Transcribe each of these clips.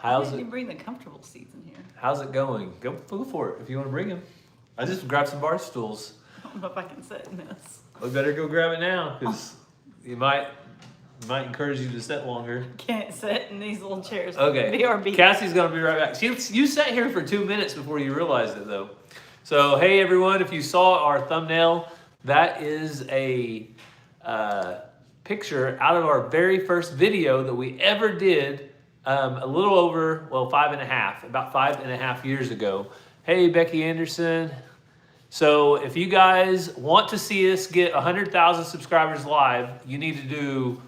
How's Why didn't it? you bring the comfortable seats in here? How's it going? Go for it if you want to bring them. I just grabbed some bar stools. I don't know if I can sit in this. We better go grab it now because you might encourage you to sit longer. Can't sit in these little chairs. Okay. BRB. Cassie's gonna be right back. You sat here for 2 minutes before you realized it though. So hey everyone, if you saw our thumbnail, that is a picture out of our very first video that we ever did a little over, well, about 5.5 years ago. Hey Becky Anderson. So if you guys want to see us get 100,000 subscribers live, you need to do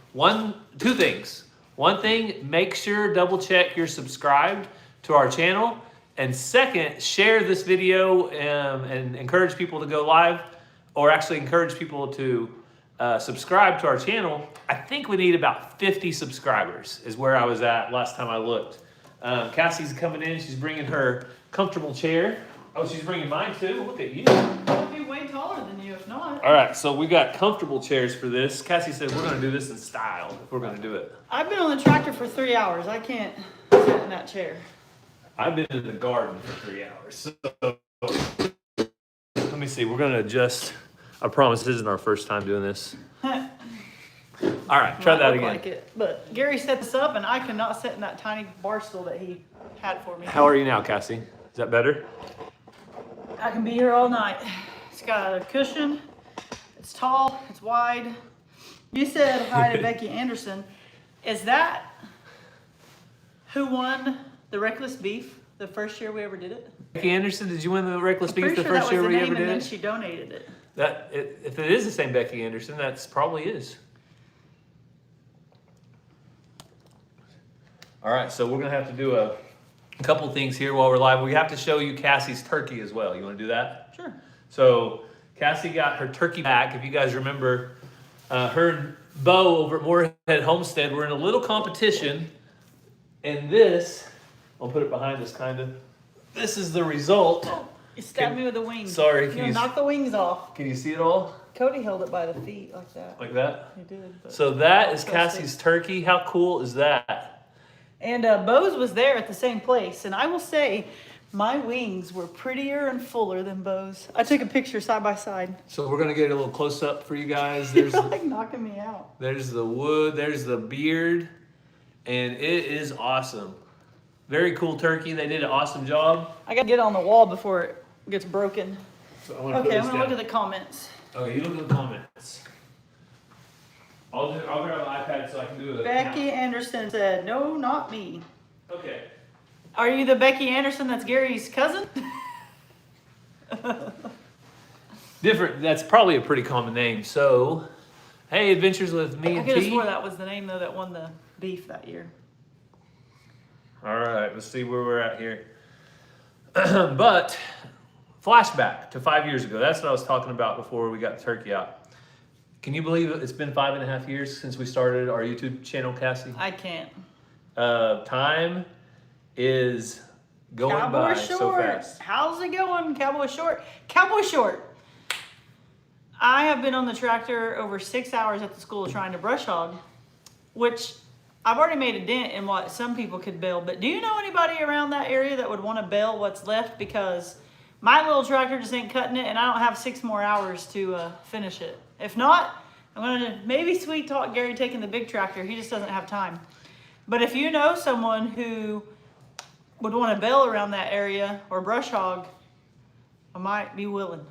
two things. One thing, make sure, double check you're subscribed to our channel. And second, share this video and encourage people to go live, or actually encourage people to subscribe to our channel. I think we need about 50 subscribers is where I was at last time I looked. Cassie's coming in, she's bringing her comfortable chair. Oh, she's bringing mine too? Look at you. I'll be way taller than you if not. All right, so we got comfortable chairs for this. Cassie said we're going to do this in style if we're going to do it. I've been on the tractor for 3 hours. I can't sit in that chair. I've been in the garden for 3 hours. So let me see. We're going to adjust. I promise this isn't our first time doing this. All right, try that again. Like it. But Gary set this up, and I cannot sit in that tiny bar stool that he had for me. How are you now, Cassie? Is that better? I can be here all night. It's got a cushion. It's tall. It's wide. You said hi to Becky Anderson. Is that who won the Reckless Beef the first year we ever did it? Becky Anderson, did you win the Reckless Beef Pretty the sure first that was year the we name, ever and then did? she donated it. If it is the same Becky Anderson, that's probably is. All right, so we're gonna have to do a couple things here while we're live. We have to show you Cassie's turkey as well. You want to do that? Sure. So Cassie got her turkey back. If you guys remember, her and Bo over at Moorhead Homestead were in a little competition, and this, I'll put it behind us kind of. This is the result. You stabbed me with the wings. Sorry, You know, knock the wings off. Can you see it all? Cody held it by the feet like that. Like that? He did. But So that is Cassie's turkey. How cool is that? And Bo's was there at the same place. And I will say, my wings were prettier and fuller than Bo's. I took a picture side by side. So we're gonna get a little close up for you guys. You're There's like knocking me out. there's the wood, there's the beard, and it is awesome. Very cool turkey. They did an awesome job. I gotta get on the wall before it gets broken. So I'm gonna Okay, I'm gonna look at the comments. Okay, you look at the comments. I'll grab an iPad so I can do it. Becky Anderson said, no, not me. Okay. Are you the Becky Anderson that's Gary's cousin? Different. That's probably a pretty common name. So, hey, Adventures with Me I and could have T. swore that was the name though that won the beef that year. All right, let's see where we're at here. But flashback to 5 years ago. That's what I was talking about before we got the turkey out. Can you believe it's been 5.5 years since we started our YouTube channel, Cassie? I can't. Time is going Cowboy by Short. so fast. How's it going, Cowboy Short? Cowboy Short. I have been on the tractor over 6 hours at the school trying to brush hog, which I've already made a dent in what some people could bale. But do you know anybody around that area that would want to bale what's left? Because my little tractor just ain't cutting it, and I don't have 6 more hours to finish it. If not, I'm going to maybe sweet talk Gary taking the big tractor. He just doesn't have time. But if you know someone who would want to bale around that area or brush hog, I might be willing.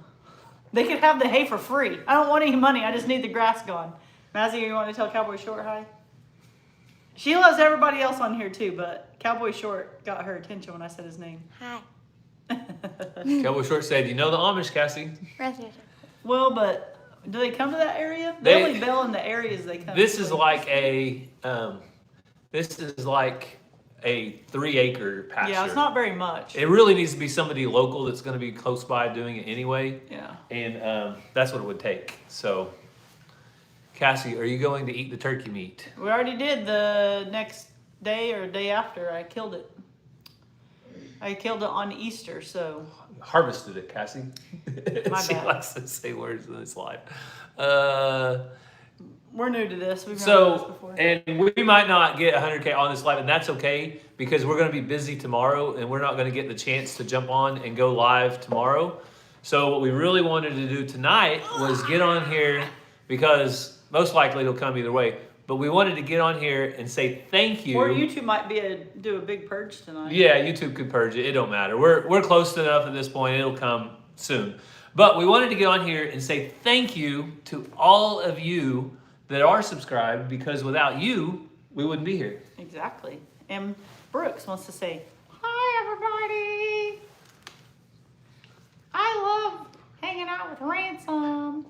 They could have the hay for free. I don't want any money. I just need the grass gone. Mazzy, you want to tell Cowboy Short hi? She loves everybody else on here too, but Cowboy Short got her attention when I said his name. Hi. Cowboy Short said, "You know the Amish, Cassie." Well, but do they come to that area? They- They only bale in the areas they come This to. is like a 3-acre pasture. Yeah, it's not very much. It really needs to be somebody local that's going to be close by doing it anyway. Yeah. And that's what it would take. So, Cassie, are you going to eat the turkey meat? We already did the next day or day after. I killed it. I killed it on Easter, so. Harvested it, Cassie. My She bad. likes to say words in this live. We're new to this. We've never done this before. And we might not get 100K on this live, and that's okay because we're going to be busy tomorrow, and we're not going to get the chance to jump on and go live tomorrow. So what we really wanted to do tonight was get on here because most likely it'll come either way. But we wanted to get on here and say thank you. Or YouTube might do a big purge tonight. Yeah, YouTube could purge it. It don't matter. We're close enough at this point. It'll come soon. But we wanted to get on here and say thank you to all of you that are subscribed because without you, we wouldn't be here. Exactly. And Brooks wants to say, hi, everybody. I love hanging out with Ransom.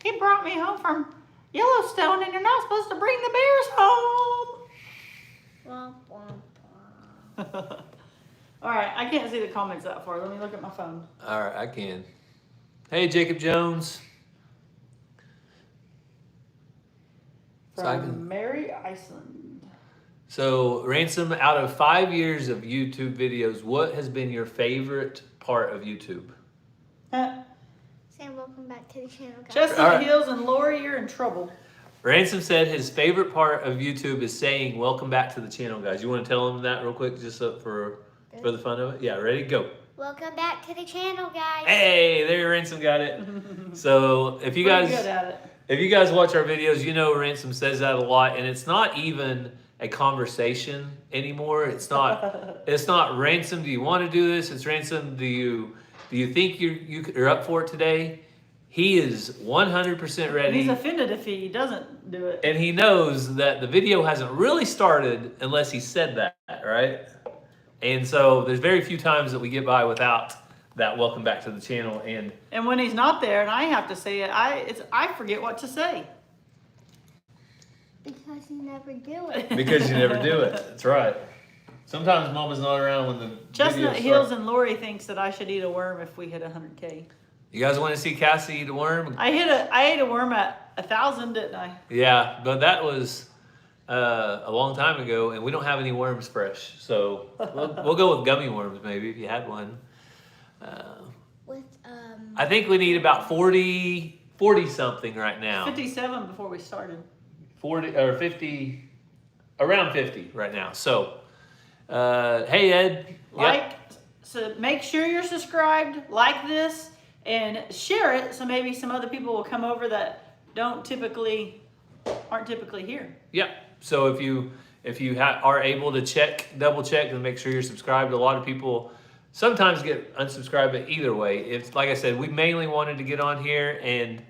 He brought me home from Yellowstone, and you're not supposed to bring the bears home. All right, I can't see the comments that far. Let me look at my phone. All right, I can. Hey, Jacob Jones. From Mary Iceland. So, Ransom, out of 5 years of YouTube videos, what has been your favorite part of YouTube? Saying welcome back to the channel, guys. Chestnut Hills and Lori, you're in trouble. Ransom said his favorite part of YouTube is saying welcome back to the channel, guys. You want to tell him that real quick just for the fun of it? Yeah, ready? Go. Welcome back to the channel, guys. Hey, there Ransom got it. So if you guys Pretty good at it. if you guys watch our videos, you know Ransom says that a lot, and it's not even a conversation anymore. It's not Ransom, do you want to do this? It's Ransom, do you think you're up for it today? He is 100% ready. He's offended if he doesn't do it. And he knows that the video hasn't really started unless he said that, right? And so there's very few times that we get by without that welcome back to the channel. And when he's not there and I have to say it, I forget what to say. Because you never do it. Because you never do it. That's right. Sometimes Mama's not around when the Chestnut videos Hills start. and Lori thinks that I should eat a worm if we hit 100K. You guys want to see Cassie eat a worm? I ate a worm at 1,000, didn't I? Yeah, but that was a long time ago, and we don't have any worms fresh. So we'll go with gummy worms maybe if you had one. I think we need about 40 something right now. 57 before we started. 40 or 50, around 50 right now. So, hey Ed. So make sure you're subscribed, like this, and share it so maybe some other people will come over that aren't typically here. Yeah. So if you are able to double check and make sure you're subscribed. A lot of people sometimes get unsubscribed, but either way, it's like I said, we mainly wanted to get on here and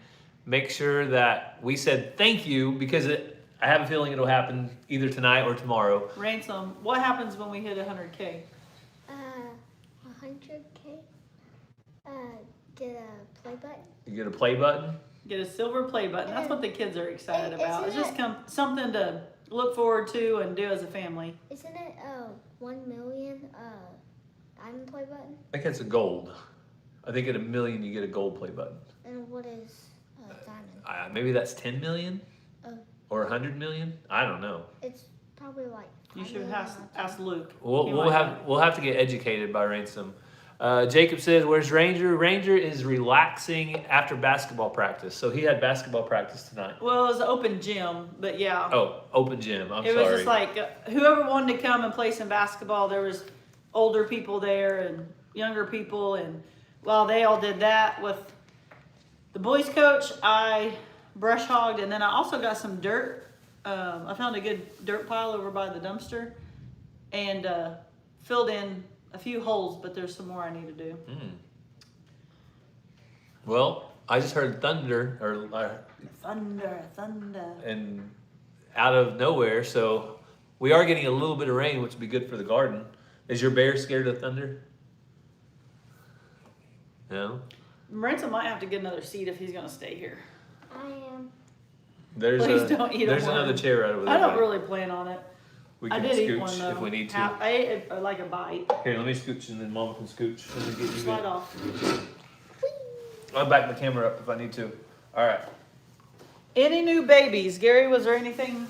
make sure that we said thank you because I have a feeling it'll happen either tonight or tomorrow. Ransom, what happens when we hit 100K? 100K. Get a play button. You get a play button? Get a silver play button. That's what the kids are excited about. It's Isn't just something to look forward to and do as a family. Isn't it 1 million diamond play button? I think that's a gold. I think at 1 million you get a gold play button. And what is diamond? Maybe that's 10 million or 100 million. I don't know. It's probably like. You should ask Luke. We'll have to get educated by Ransom. Jacob says, "Where's Ranger? Ranger is relaxing after basketball practice. So he had basketball practice tonight. Well, it was an open gym, but yeah. Oh, open gym. I'm sorry. It was just like whoever wanted to come and play some basketball. There was older people there and younger people, and while they all did that with the boys coach, I brush hogged, and then I also got some dirt. I found a good dirt pile over by the dumpster, and filled in a few holes, but there's some more I need to do. Well, I just heard thunder, Thunder. and out of nowhere, so we are getting a little bit of rain, which would be good for the garden. Is your bear scared of thunder? No? Ransom might have to get another seat if he's going to stay here. I am. There's another chair right over there. I don't really plan on it. We I can did eat scooch one though. if we need to. I ate like a bite. Here, let me scooch and then Mama can scooch. Let me get you Slide good. off. I'll back the camera up if I need to. All right. Any new babies? Gary, was there anything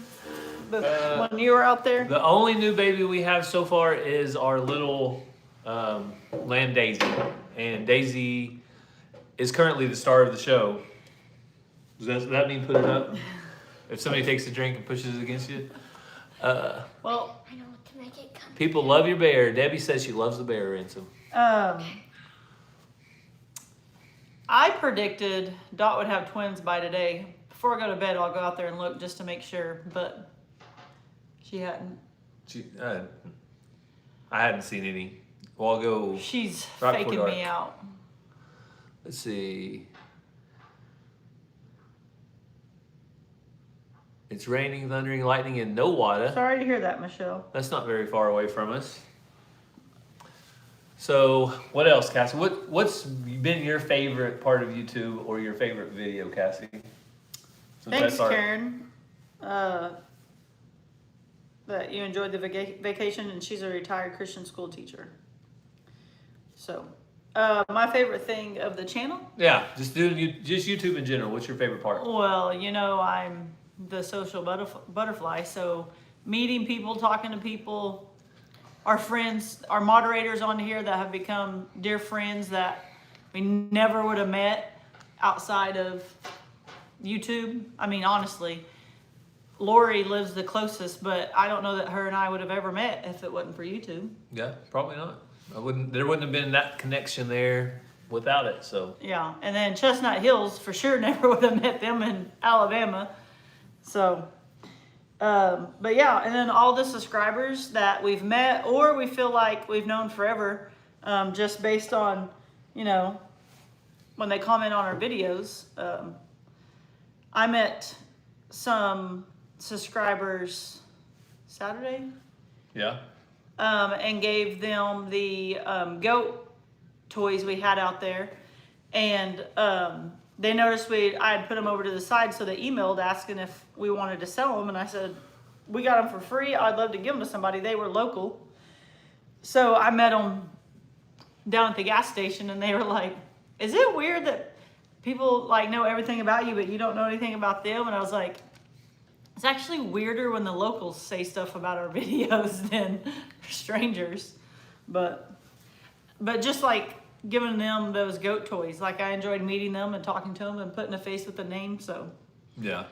when you were out there? The only new baby we have so far is our little lamb Daisy. And Daisy is currently the star of the show. Does that mean put it up? If somebody takes a drink and pushes it against you? Well, I know what to make it come. People love your bear. Debbie says she loves the bear, Ransom. I predicted Dot would have twins by today. Before I go to bed, I'll go out there and look just to make sure, but she hadn't. I hadn't seen any. Well, I'll go. She's right faking before me dark. out. Let's see. It's raining, thundering, lightning, and no water. Sorry to hear that, Michelle. That's not very far away from us. So, what else, Cassie? What's been your favorite part of YouTube or your favorite video, Cassie? Since Thanks, that's our- Karen. That you enjoyed the vacation, and she's a retired Christian school teacher. So, my favorite thing of the channel? Yeah, just YouTube in general. What's your favorite part? Well, you know, I'm the social butterfly, so meeting people, talking to people, our friends, our moderators on here that have become dear friends that we never would have met outside of YouTube. I mean, honestly, Lori lives the closest, but I don't know that her and I would have ever met if it wasn't for YouTube. Yeah, probably not. There wouldn't have been that connection there without it. So Yeah, and then Chestnut Hills for sure never would have met them in Alabama. So, but yeah, and then all the subscribers that we've met or we feel like we've known forever, just based on, you know, when they comment on our videos. I met some subscribers Saturday, yeah, and gave them the goat toys we had out there, and they noticed I had put them over to the side, so they emailed asking if we wanted to sell them, and I said we got them for free. I'd love to give them to somebody. They were local, so I met them down at the gas station, and they were like, "Is it weird that people like know everything about you, but you don't know anything about them?" And I was like, it's actually weirder when the locals say stuff about our videos than strangers. But just like giving them those goat toys, like I enjoyed meeting them and talking to them and putting a face with a name. So yeah.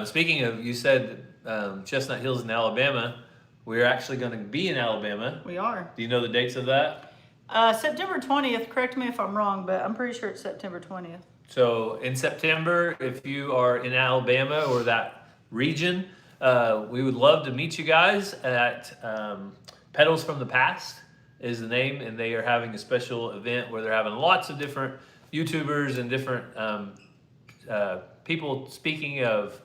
Speaking of, you said Chestnut Hills in Alabama. We're actually going to be in Alabama. we are. Do you know the dates of that? September 20th, correct me if I'm wrong, but I'm pretty sure it's September 20th. So in September, if you are in Alabama or that region, we would love to meet you guys at Pedals from the Past is the name, and they are having a special event where they're having lots of different YouTubers and different people speaking of,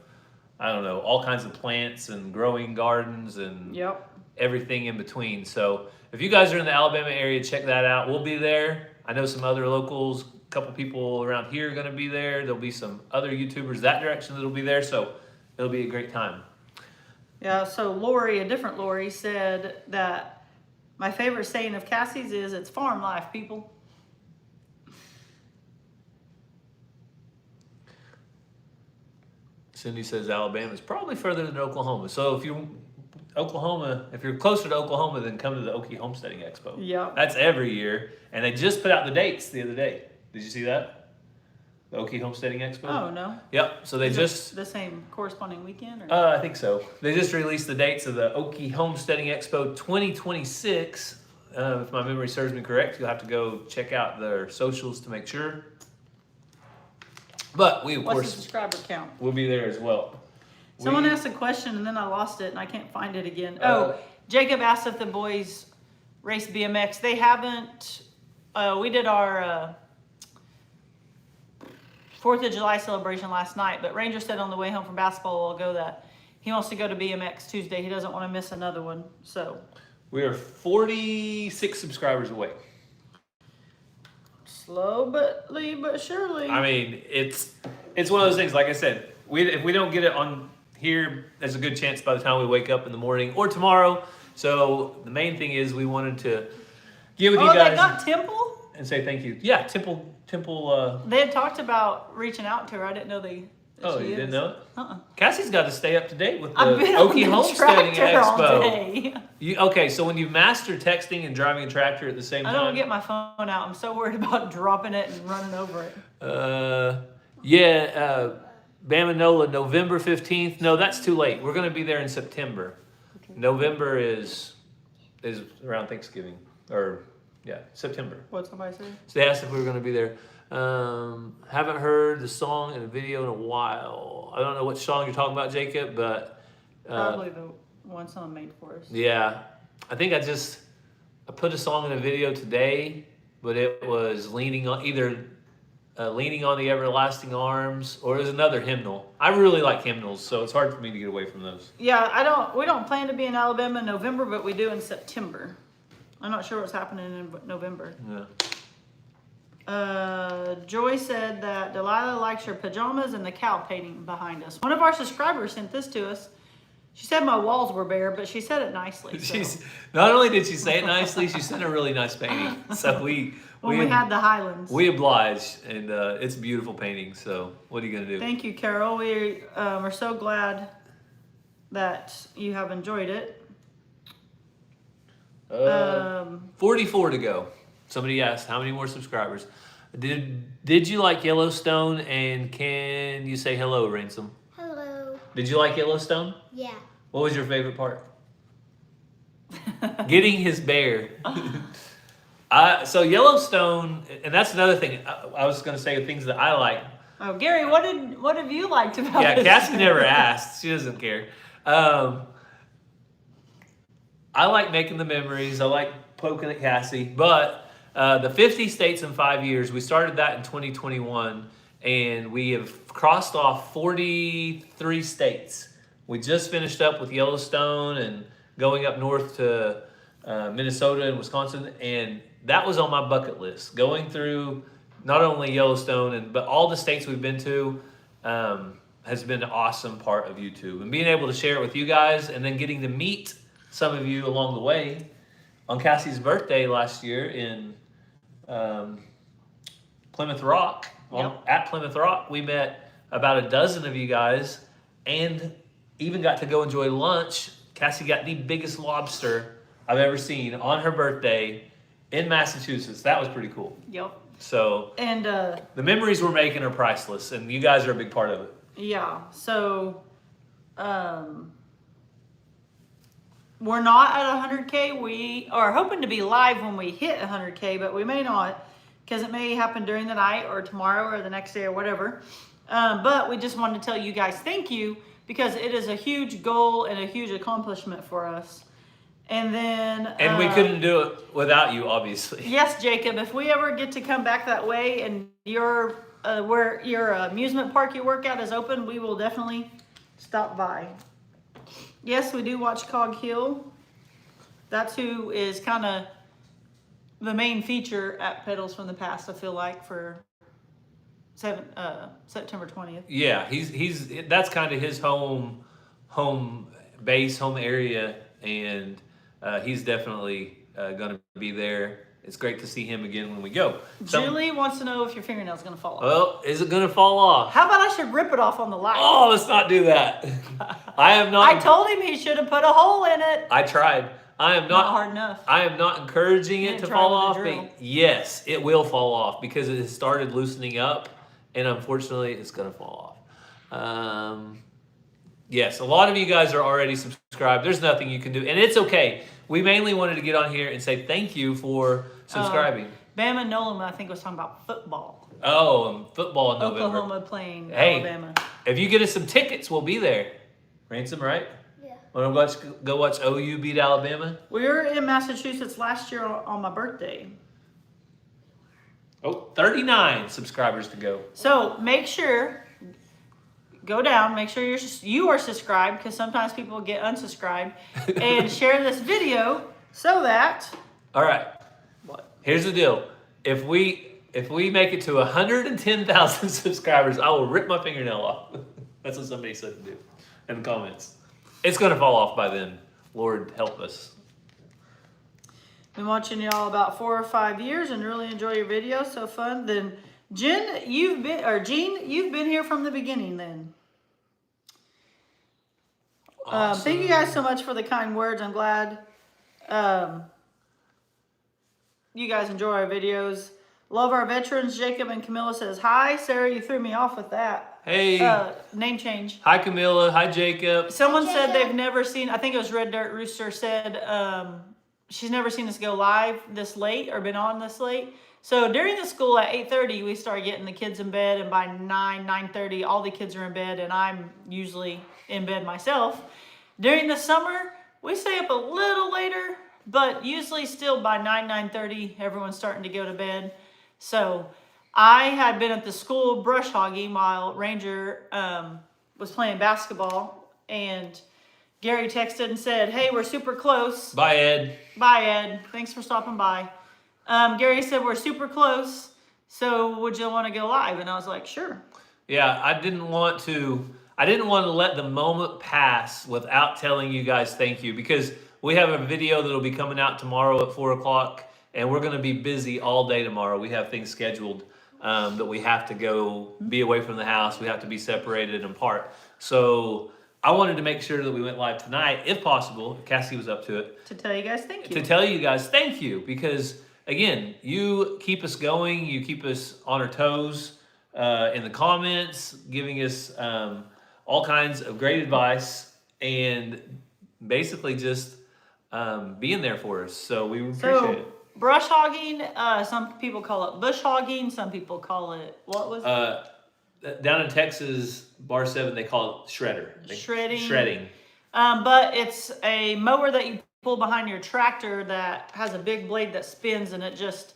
I don't know, all kinds of plants and growing gardens and Yep. everything in between. So if you guys are in the Alabama area, check that out. We'll be there. I know some other locals, a couple people around here are going to be there. There'll be some other YouTubers that direction that'll be there. So it'll be a great time. Yeah, so Lori, a different Lori, said that my favorite saying of Cassie's is, it's farm life, people. Cindy says Alabama's probably further than Oklahoma. So if you're closer to Oklahoma, then come to the Okie Homesteading Expo. Yep. That's every year. And they just put out the dates the other day. Did you see that? The Okie Homesteading Expo? Oh, no. Yep. So they Is just... it the same corresponding weekend? Or? I think so. They just released the dates of the Okie Homesteading Expo 2026. If my memory serves me correct, you'll have to go check out their socials to make sure. But we, of What's the course, subscriber count? will be there as well. Someone We- asked a question and then I lost it and I can't find it again. Uh, Jacob asked if the boys race BMX. They haven't. We did our 4th of July celebration last night, but Ranger said on the way home from basketball we'll go that he wants to go to BMX Tuesday. He doesn't want to miss another one. So We are 46 subscribers away. slowly but surely. I mean, it's one of those things. Like I said, if we don't get it on here, there's a good chance by the time we wake up in the morning or tomorrow. So the main thing is we wanted to get with you They guys got Temple? and say thank you. Yeah, Temple. They had talked about reaching out to her. I didn't know they. Oh, she you is. didn't know it? Uh-uh. Cassie's got to stay up to date with the I've been on Okie the Homesteading tractor all Expo. day. Okay, so when you master texting and driving a tractor at the same I time, don't get my phone out. I'm so worried about dropping it and running over it. Yeah, Bama Nola, November 15th. No, that's too late. We're going to be there in September. Okay. November is around Thanksgiving, or yeah, September. What'd somebody say? So they asked if we were going to be there. Haven't heard the song and the video in a while. I don't know which song you're talking about, Jacob, but Probably the one someone made for us. yeah, I think I put a song in a video today, but it was leaning on leaning on the everlasting arms, or it was another hymnal. I really like hymnals, so it's hard for me to get away from those. Yeah, we don't plan to be in Alabama in November, but we do in September. I'm not sure what's happening in November. Yeah. Joy said that Delilah likes her pajamas and the cow painting behind us. One of our subscribers sent this to us. She said my walls were bare, but she said it nicely. So. She's not only did she say it nicely, she sent a really nice painting. So we had the Highlands. We oblige, and it's a beautiful painting. So what are you gonna do? Thank you, Carol. We are so glad that you have enjoyed it. 44 to go. Somebody asked how many more subscribers. Did you like Yellowstone, and can you say hello, Ransom? Hello. Did you like Yellowstone? Yeah. What was your favorite part? Getting his bear. So Yellowstone, and that's another thing. I was going to say things that I like. Oh, Gary, what have you liked about Yeah, this? Cassie never asked. She doesn't care. I like making the memories. I like poking at Cassie. But the 50 states in 5 years, we started that in 2021, and we have crossed off 43 states. We just finished up with Yellowstone and going up north to Minnesota and Wisconsin, and that was on my bucket list. Going through not only Yellowstone but all the states we've been to has been an awesome part of YouTube, and being able to share it with you guys, and then getting to meet some of you along the way. On Cassie's birthday last year in Plymouth Rock, at Plymouth Rock, we met about a dozen of you guys, and even got to go enjoy lunch. Cassie got the biggest lobster I've ever seen on her birthday in Massachusetts. That was pretty cool. Yep. So, and the memories we're making are priceless, and you guys are a big part of it. Yeah. So, we're not at 100K. We are hoping to be live when we hit 100K, but we may not, because it may happen during the night or tomorrow or the next day or whatever. But we just wanted to tell you guys thank you, because it is a huge goal and a huge accomplishment for us. And then... And we couldn't do it without you, obviously. Yes, Jacob, if we ever get to come back that way and where your amusement park you work at is open, we will definitely stop by. Yes, we do watch Cog Hill. That's who is kind of the main feature at Pedals from the Past, I feel like, for September 20th. Yeah, that's kind of his home base, home area, and he's definitely going to be there. It's great to see him again when we go. Julie wants to know if your fingernail's going to fall off. Well, is it going to fall off? How about I should rip it off on the light? Oh, let's not do that. I am not. I told him he should have put a hole in it. I tried. I am not hard enough. I am not encouraging it to fall off, but yes, it will fall off because it has started loosening up, and unfortunately, it's going to fall off. Yes, a lot of you guys are already subscribed. There's nothing you can do, and it's okay. We mainly wanted to get on here and say thank you for subscribing. Bama Nolan, I think, was talking about football. Oh, football in November. Oklahoma playing Alabama. If you get us some tickets, we'll be there. Ransom, right? Yeah. Want to go watch OU beat Alabama? We were in Massachusetts last year on my birthday. Oh, 39 subscribers to go. So make sure, go down, make sure you are subscribed, because sometimes people get unsubscribed, and share this video so that... All right. What? Here's the deal. If we make it to 110,000 subscribers, I will rip my fingernail off. That's what somebody said to do in the comments. It's going to fall off by then. Lord help us. Been watching y'all about 4 or 5 years and really enjoy your videos. So fun. Then Gene, you've been here from the beginning then. Awesome. Thank you guys so much for the kind words. I'm glad you guys enjoy our videos. Love our veterans. Jacob and Camilla says hi. Sarah, you threw me off with that. Hey. Name change. Hi, Camilla. Hi, Jacob. Someone Hi, said Jacob. they've never seen, I think it was Red Dirt Rooster said she's never seen us go live this late or been on this late. So during the school at 8:30, we start getting the kids in bed, and by 9:30, all the kids are in bed, and I'm usually in bed myself. During the summer, we stay up a little later, but usually still by 9:30, everyone's starting to go to bed. So I had been at the school brush hogging while Ranger was playing basketball, and Gary texted and said, hey, we're super close. Bye, Ed. Bye, Ed. Thanks for stopping by. Gary said, we're super close, so would you want to go live? And I was like, sure. Yeah, I didn't want to let the moment pass without telling you guys thank you, because we have a video that'll be coming out tomorrow at 4 o'clock, and we're going to be busy all day tomorrow. We have things scheduled that we have to go be away from the house. We have to be separated and apart. So I wanted to make sure that we went live tonight, if possible, if Cassie was up to it. To tell you guys thank you. To tell you guys thank you, because again, you keep us going, you keep us on our toes in the comments, giving us all kinds of great advice, and basically just being there for us. So we appreciate it. Brush hogging, some people call it bush hogging, some people call it, what was it? Down in Texas, Bar 7, they call it shredder. Shredding. But it's a mower that you pull behind your tractor that has a big blade that spins and it just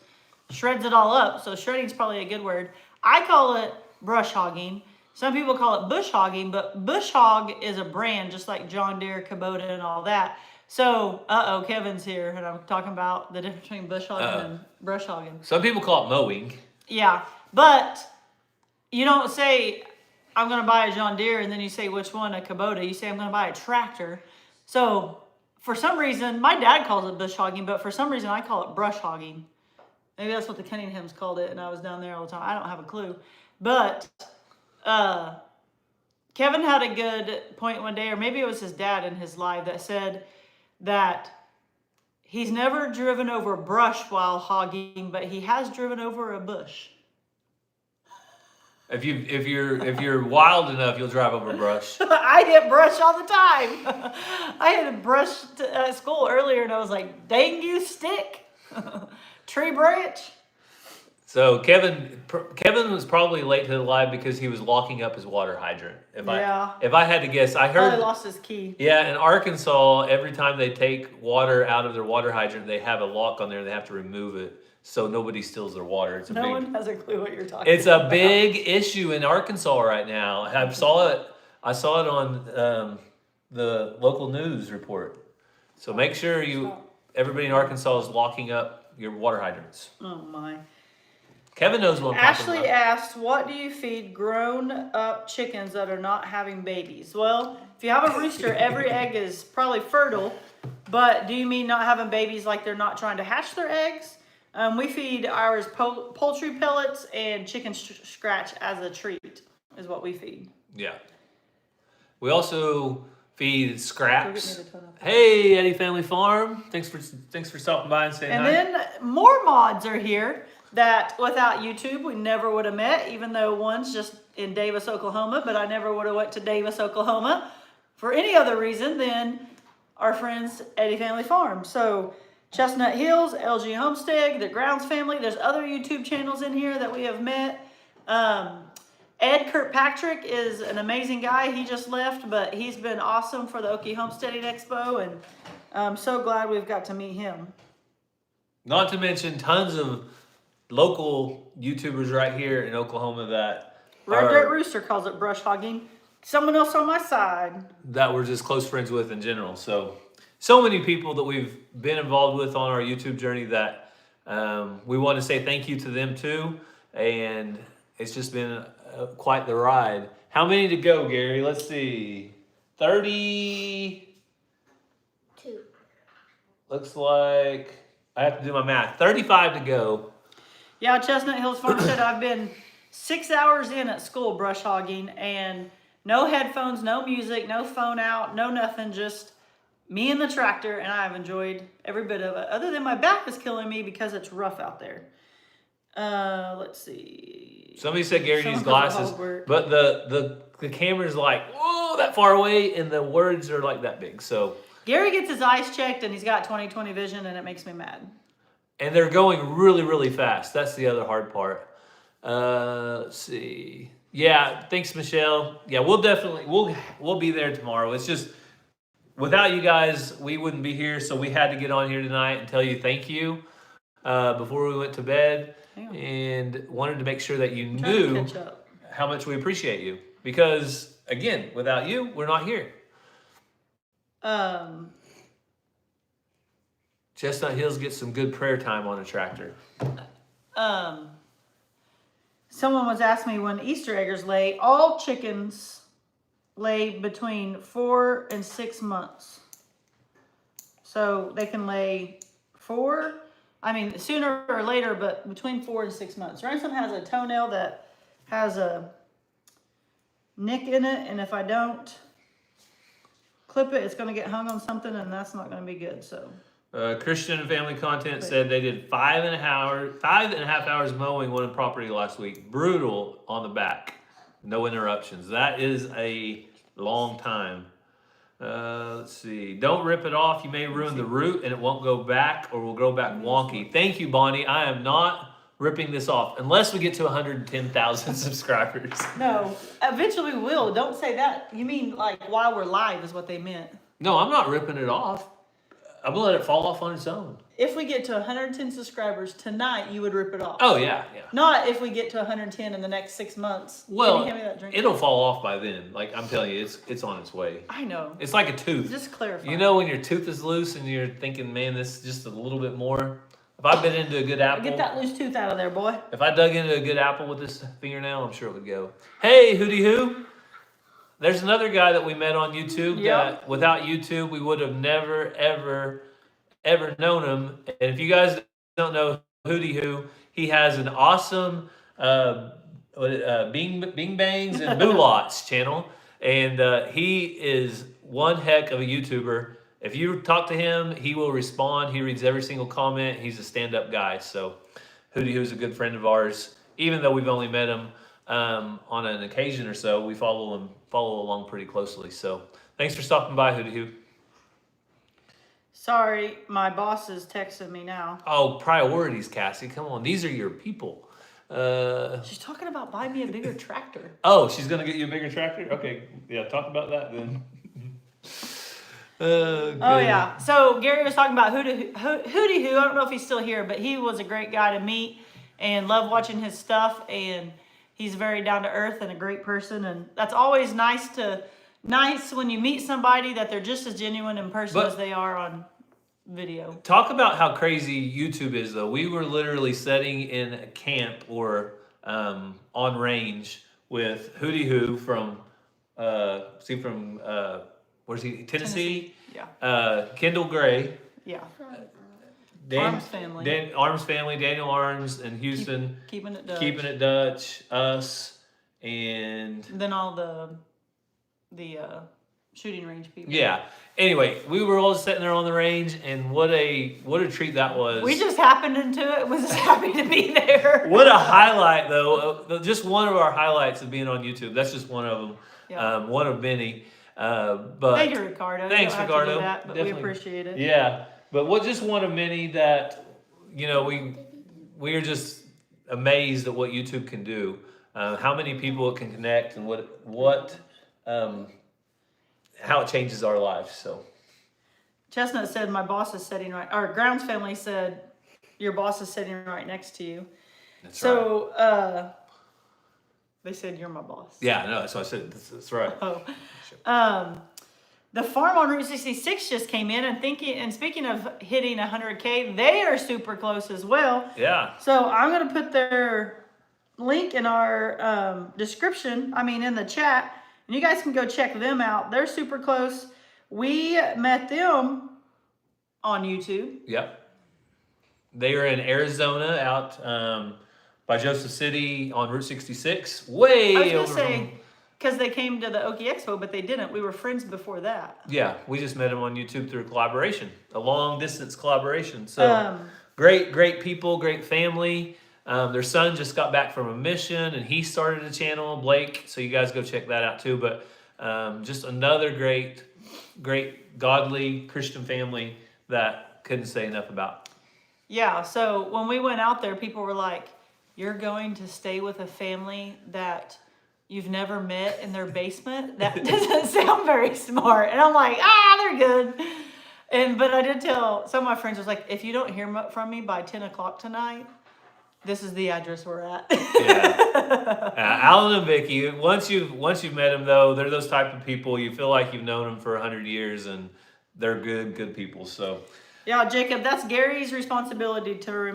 shreds it all up. So shredding is probably a good word. I call it brush hogging. Some people call it bush hogging, but bush hog is a brand just like John Deere, Kubota, and all that. So, Kevin's here, and I'm talking about the difference between bush hogging and brush hogging. Some people call it mowing. Yeah, but you don't say, I'm going to buy a John Deere, and then you say which one, a Kubota. You say, I'm going to buy a tractor. So, for some reason, my dad calls it bush hogging, but for some reason, I call it brush hogging. Maybe that's what the Cunninghams called it, and I was down there all the time. I don't have a clue. But Kevin had a good point one day, or maybe it was his dad in his live, that said that he's never driven over brush while hogging, but he has driven over a bush. If you're wild enough, you'll drive over brush. I hit brush all the time. I hit a brush at school earlier, and I was like, dang you stick. Tree branch. So Kevin was probably late to the live because he was locking up his water hydrant. If I had to guess, I heard Probably lost his key. Yeah, in Arkansas, every time they take water out of their water hydrant, they have a lock on there and they have to remove it so nobody steals their water. No one has a clue what you're talking about. It's a big issue in Arkansas right now. I saw it on the local news report. So make sure everybody in Arkansas is locking up your water hydrants. Oh my. Kevin knows what I'm talking Ashley about. asked, what do you feed grown-up chickens that are not having babies? Well, if you have a rooster, every egg is probably fertile, but do you mean not having babies like they're not trying to hatch their eggs? We feed ours poultry pellets and chicken scratch as a treat is what we feed. Yeah. We also feed scraps. Go get me the toner. Hey, Eddie Family Farm. Thanks for stopping by and saying And hi. then more mods are here that without YouTube we never would have met, even though one's just in Davis, Oklahoma, but I never would have went to Davis, Oklahoma for any other reason than our friends Eddie Family Farm. So Chestnut Hills, LG Homestead, the Grounds family, there's other YouTube channels in here that we have met. Ed Kirkpatrick is an amazing guy. He just left, but he's been awesome for the Okie Homesteading Expo, and I'm so glad we've got to meet him. Not to mention tons of local YouTubers right here in Oklahoma that Red Dirt Rooster calls it brush hogging. Someone else on my side. that we're just close friends with in general. So many people that we've been involved with on our YouTube journey that we want to say thank you to them too. And it's just been quite the ride. How many to go, Gary? Let's see. 30. 2. Looks like I have to do my math. 35 to go. Yeah, Chestnut Hills Farm said I've been 6 hours in at school brush hogging and no headphones, no music, no phone out, no nothing, just me and the tractor, and I've enjoyed every bit of it. Other than my back is killing me because it's rough out there. Let's see. Somebody said Gary needs Someone put glasses, Hogwarts. but the camera's like, whoa, that far away, and the words are like that big. So, Gary gets his eyes checked, and he's got 20/20 vision, and it makes me mad. and they're going really, really fast. That's the other hard part. Let's see. Yeah, thanks, Michelle. Yeah, we'll be there tomorrow. It's just without you guys, we wouldn't be here. So we had to get on here tonight and tell you thank you before we went to bed, and wanted to make sure that you knew how much we appreciate you. Because again, without you, we're not here. Chestnut Hills gets some good prayer time on a tractor. Someone was asking me when Easter eggers lay. All chickens lay between 4 and 6 months. So they can lay 4, I mean sooner or later, but between 4 and 6 months. Ransom has a toenail that has a nick in it, and if I don't clip it, it's going to get hung on something, and that's not going to be good. So Christian and Family Content said they did 5.5 hours mowing one property last week. Brutal on the back. No interruptions. That is a long time. Let's see. Don't rip it off. You may ruin the root and it won't go back, or will grow back wonky. Thank you, Bonnie. I am not ripping this off unless we get to 110,000 subscribers. no, eventually we will. Don't say that. You mean like while we're live is what they meant. No, I'm not ripping it off. I'm gonna let it fall off on its own. If we get to 110 subscribers tonight, you would rip it off. Oh yeah. Not if we get to 110 in the next 6 months. Well, Can you hand me that drink? it'll fall off by then. Like I'm telling you, it's on its way. I know. It's like a tooth. Just clarify. You know when your tooth is loose and you're thinking, man, this is just a little bit more. If I bit into a good apple, Get that loose tooth out of there, boy. if I dug into a good apple with this fingernail, I'm sure it would go. Hey, Hootie Hoo. There's another guy that we met on YouTube that without YouTube, we would have never, ever known him. And if you guys don't know Hootie Hoo, he has an awesome Bing Bangs and Boo Lots channel. And he is one heck of a YouTuber. If you talk to him, he will respond. He reads every single comment. He's a stand-up guy. So Hootie Hoo's a good friend of ours. Even though we've only met him on an occasion or so, we follow along pretty closely. So thanks for stopping by, Hootie Hoo. Sorry, my boss is texting me now. Oh, priorities, Cassie. Come on. These are your people. She's talking about buying me a bigger tractor. Oh, she's going to get you a bigger tractor? Okay. Yeah, talk about that then. Oh yeah. So Gary was talking about Hootie Hoo. I don't know if he's still here, but he was a great guy to meet and love watching his stuff. And he's very down to earth and a great person. And that's always nice when you meet somebody that they're just as genuine in person as they are on video. Talk about how crazy YouTube is, though. We were literally sitting in a camp or on range with Hootie Hoo from where's he? Tennessee. Yeah. Kendall Gray. Yeah. Arms family. Daniel Arms in Houston. Keeping it Dutch. Us, and then all the shooting range people. Yeah. Anyway, we were all sitting there on the range, and what a treat that was. We just happened into it. Was just happy to be there. What a highlight, though! Just one of our highlights of being on YouTube. That's just one of them. Yeah. One of many. But thank you, Ricardo. Thanks, Ricardo. But we appreciate it. Yeah, but just one of many that we are just amazed at what YouTube can do. How many people it can connect, and how it changes our lives. So Chestnut said my boss is sitting right, or Grounds family said your boss is sitting right next to you. That's right. So they said you're my boss. Yeah, no, that's what I said. That's right. Oh. The farm on Route 66 just came in, and speaking of hitting 100K, they are super close as well. Yeah. So I'm going to put their link in our description, in the chat, and you guys can go check them out. They're super close. We met them on YouTube. Yep. They are in Arizona out by Joseph City on Route 66. Way over. I was going to say, because they came to the Okie Expo, but they didn't. We were friends before that. Yeah, we just met them on YouTube through collaboration, a long distance collaboration. So great people, great family. Their son just got back from a mission, and he started a channel, Blake. So you guys go check that out too. But just another great, godly Christian family that couldn't say enough about. Yeah, so when we went out there, people were like, "You're going to stay with a family that you've never met in their basement? That doesn't sound very smart." And I'm like, they're good. But I did tell some of my friends, was like, if you don't hear from me by 10 o'clock tonight, this is the address we're at. Yeah. Alan and Vicky, once you've met them though, they're those type of people, you feel like you've known them for 100 years, and they're good people. So yeah, Jacob, that's Gary's responsibility to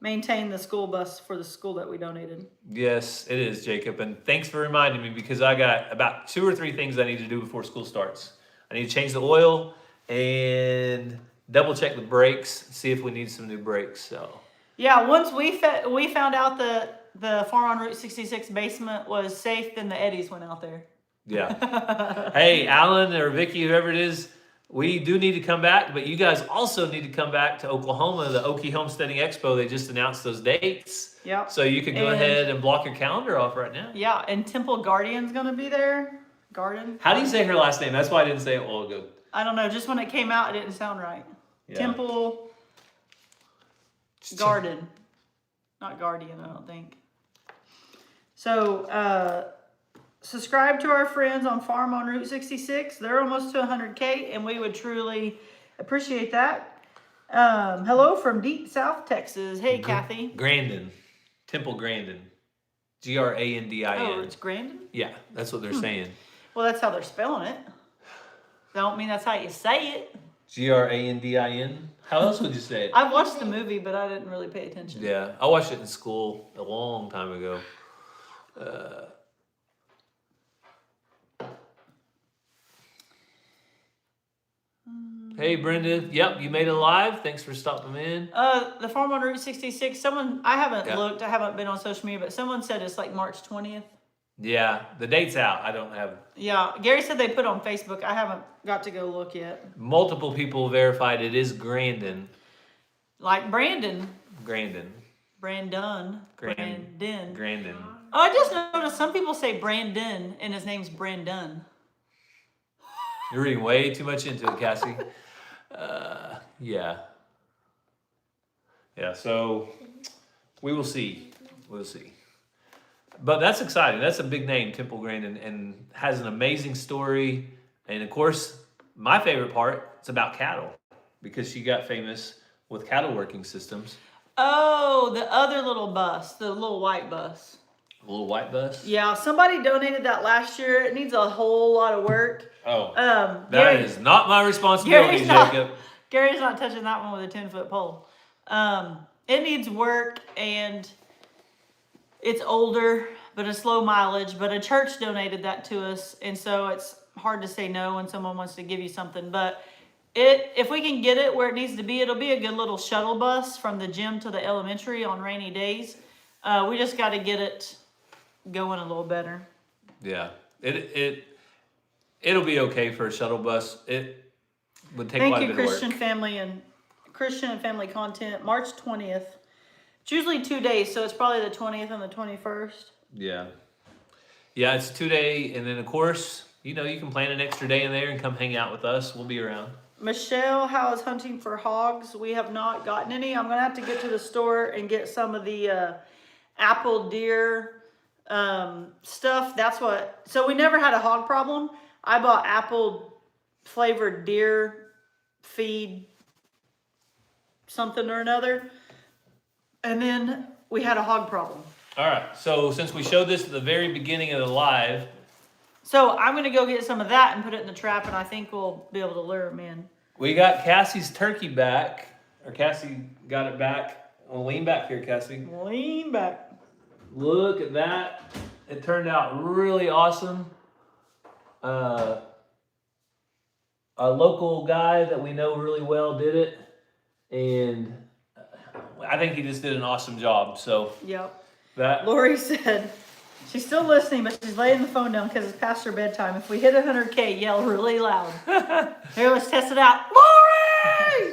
maintain the school bus for the school that we donated. yes, it is, Jacob. And thanks for reminding me, because I got about 2 or 3 things I need to do before school starts. I need to change the oil and double check the brakes, see if we need some new brakes. So yeah, once we found out that the farm on Route 66 basement was safe, then the Eddies went out there. yeah. Hey, Alan or Vicky, whoever it is, we do need to come back, but you guys also need to come back to Oklahoma, the Okie Homesteading Expo. They just announced those dates. Yep. So you can go ahead and block your calendar off right now. Yeah, and Temple Guardian's gonna be there. Garden. How do you say her last name? That's why I didn't say it a while ago. I don't know. Just when it came out, it didn't sound right. Yeah. Temple Garden, not Guardian. I don't think. So subscribe to our friends on Farm on Route 66. They're almost to 100K, and we would truly appreciate that. Hello from deep South Texas. Hey, Kathy. Grandin. Temple Grandin. Grandin. Oh, it's Grandin? Yeah, that's what they're saying. Well, that's how they're spelling it. Don't mean that's how you say it. Grandin. How else would you say it? I watched the movie, but I didn't really pay attention. Yeah, I watched it in school a long time ago. Hey, Brenda. Yep, you made it live. Thanks for stopping in. The farm on Route 66. I haven't Yeah. looked. I haven't been on social media, but someone said it's like March 20th. Yeah, the date's out. I don't have. Yeah, Gary said they put on Facebook. I haven't got to go look yet. Multiple people verified it is Grandin. Like Brandon. Grandin. Brandon. Grandin. Oh, I just noticed some people say Brandon and his name's Brandon. You're reading way too much into it, Cassie. Yeah. Yeah, so we will see. We'll see. But that's exciting. That's a big name, Temple Grandin, and has an amazing story. And of course, my favorite part, it's about cattle, because she got famous with cattle working systems. Oh, the other little bus, the little white bus. A little white bus? Yeah, somebody donated that last year. It needs a whole lot of work. Oh, Gary, that is not my responsibility, Jacob. Gary's not touching that one with a 10-foot pole. It needs work, and it's older, but it's low mileage. But a church donated that to us, and so it's hard to say no when someone wants to give you something. But if we can get it where it needs to be, it'll be a good little shuttle bus from the gym to the elementary on rainy days. We just got to get it going a little better. Yeah, it'll be okay for a shuttle bus. It would take quite a bit of work. Thank you, Christian and family content. March 20th. It's usually 2 days, so it's probably the 20th and the 21st. Yeah, it's 2 day, and then of course, you can plan an extra day in there and come hang out with us. We'll be around. Michelle, how is hunting for hogs? We have not gotten any. I'm gonna have to get to the store and get some of the apple deer stuff. So we never had a hog problem. I bought apple flavored deer feed something or another, and then we had a hog problem. All right, so since we showed this at the very beginning of the live, so I'm gonna go get some of that and put it in the trap, and I think we'll be able to lure them in. we got Cassie's turkey back, or Cassie got it back. I'll lean back here, Cassie. Lean back. Look at that. It turned out really awesome. A local guy that we know really well did it, and I think he just did an awesome job. So Yep. that Lori said she's still listening, but she's laying the phone down because it's past her bedtime. If we hit 100K, yell really loud. Here, let's test it out. Lori!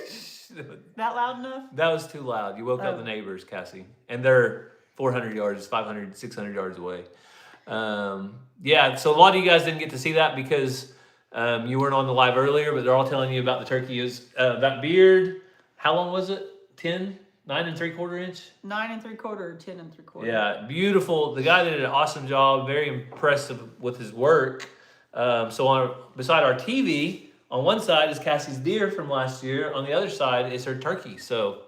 That loud enough? That was too loud. You woke up Oh. the neighbors, Cassie. And they're 400 yards, 500, 600 yards away. Yeah, so a lot of you guys didn't get to see that because you weren't on the live earlier, but they're all telling you about the turkey. Is that beard, how long was it? 10? 9 3/4 inch? 9 3/4 or 10 3/4. Yeah, beautiful. The guy did an awesome job. Very impressive with his work. Beside our TV, on one side is Cassie's deer from last year. On the other side is her turkey. So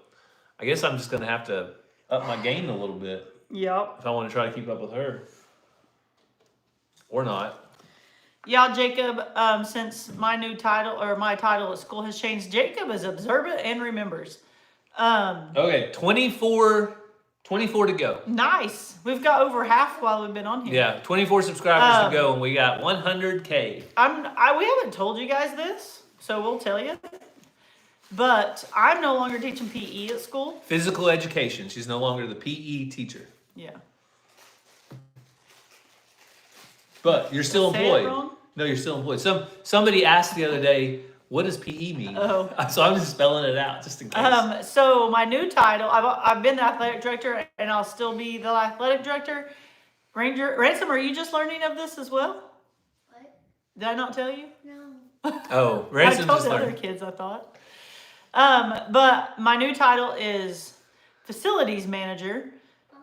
I guess I'm just going to have to up my game a little bit Yep. if I want to try to keep up with her. Or not. Yeah, Jacob, since my title at school has changed, Jacob is observant and remembers. Okay, 24 to go. Nice. We've got over half while we've been on here. Yeah, 24 subscribers to go, and we got 100K. We haven't told you guys this, so we'll tell you. But I'm no longer teaching PE at school. Physical education. She's no longer the PE teacher. Yeah. But you're still Say it employed. wrong? No, you're still employed. Somebody asked the other day, what does PE mean? Oh. So I'm just spelling it out just in case. So my new title, I've been the athletic director, and I'll still be the athletic director. Ransom, are you just learning of this as well? What? Did I not tell you? No. Oh, I Ransom told just the other learned. kids, I thought. But my new title is facilities manager,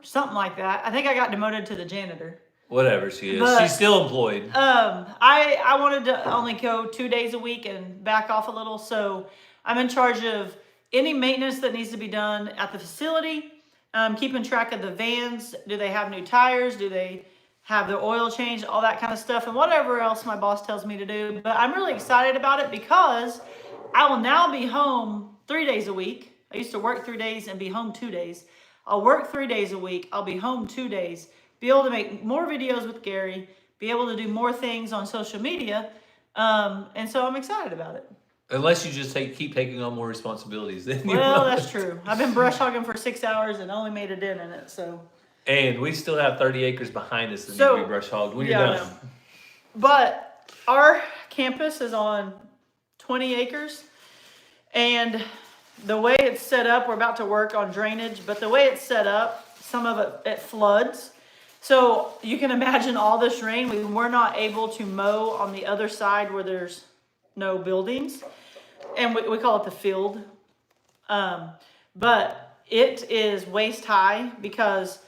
something like that. I think I got demoted to the janitor. Whatever she is. But, She's still employed. I wanted to only go 2 days a week and back off a little, so I'm in charge of any maintenance that needs to be done at the facility. Keeping track of the vans. Do they have new tires? Do they have their oil changed? All that kind of stuff, and whatever else my boss tells me to do. But I'm really excited about it because I will now be home 3 days a week. I used to work 3 days and be home 2 days. I'll work 3 days a week. I'll be home 2 days. Be able to make more videos with Gary. Be able to do more things on social media. And so I'm excited about it. Unless you just keep taking on more responsibilities. Then you Well, won't. that's true. I've been brush hogging for 6 hours and only made a dent in it. So, And we still have 30 acres behind us that need So- to be brush hogged when you're yeah, I done. know. But our campus is on 20 acres. And the way it's set up, we're about to work on drainage, but the way it's set up, some of it floods. So you can imagine all this rain, we were not able to mow on the other side where there's no buildings. And we call it the field. But it is waist high because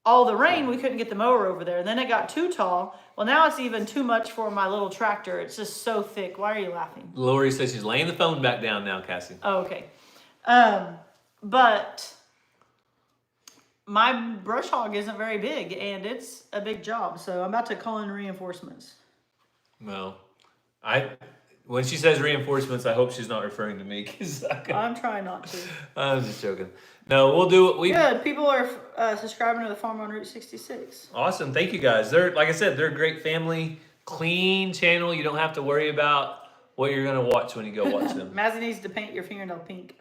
all the rain, we couldn't get the mower over there. And then it got too tall. Well, now it's even too much for my little tractor. It's just so thick. Why are you laughing? Lori says she's laying the phone back down now, Cassie. Oh, okay. But my brush hog isn't very big, and it's a big job. So I'm about to call in reinforcements. Well, when she says reinforcements, I hope she's not referring to me because I'm trying not to. I'm just joking. No, we'll do it. Good. People are subscribing to the Farm on Route 66. Awesome. Thank you guys. They're, like I said, they're a great family, clean channel. You don't have to worry about what you're going to watch when you go watch them. Mazzy needs to paint your fingernail pink.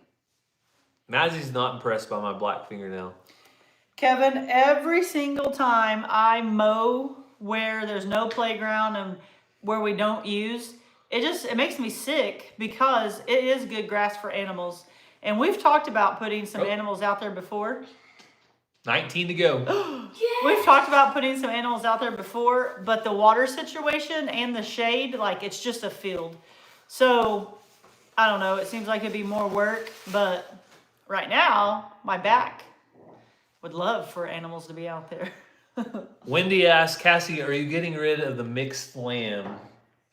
Mazzy's not impressed by my black fingernail. Kevin, every single time I mow where there's no playground and where we don't use, it makes me sick because it is good grass for animals. And we've talked about putting some animals out there before. 19 to go. We've talked about putting some animals out there before, but the water situation and the shade, like it's just a field. So, I don't know, it seems like it'd be more work, but right now, my back would love for animals to be out there. Wendy asked, Cassie, are you getting rid of the mixed lamb?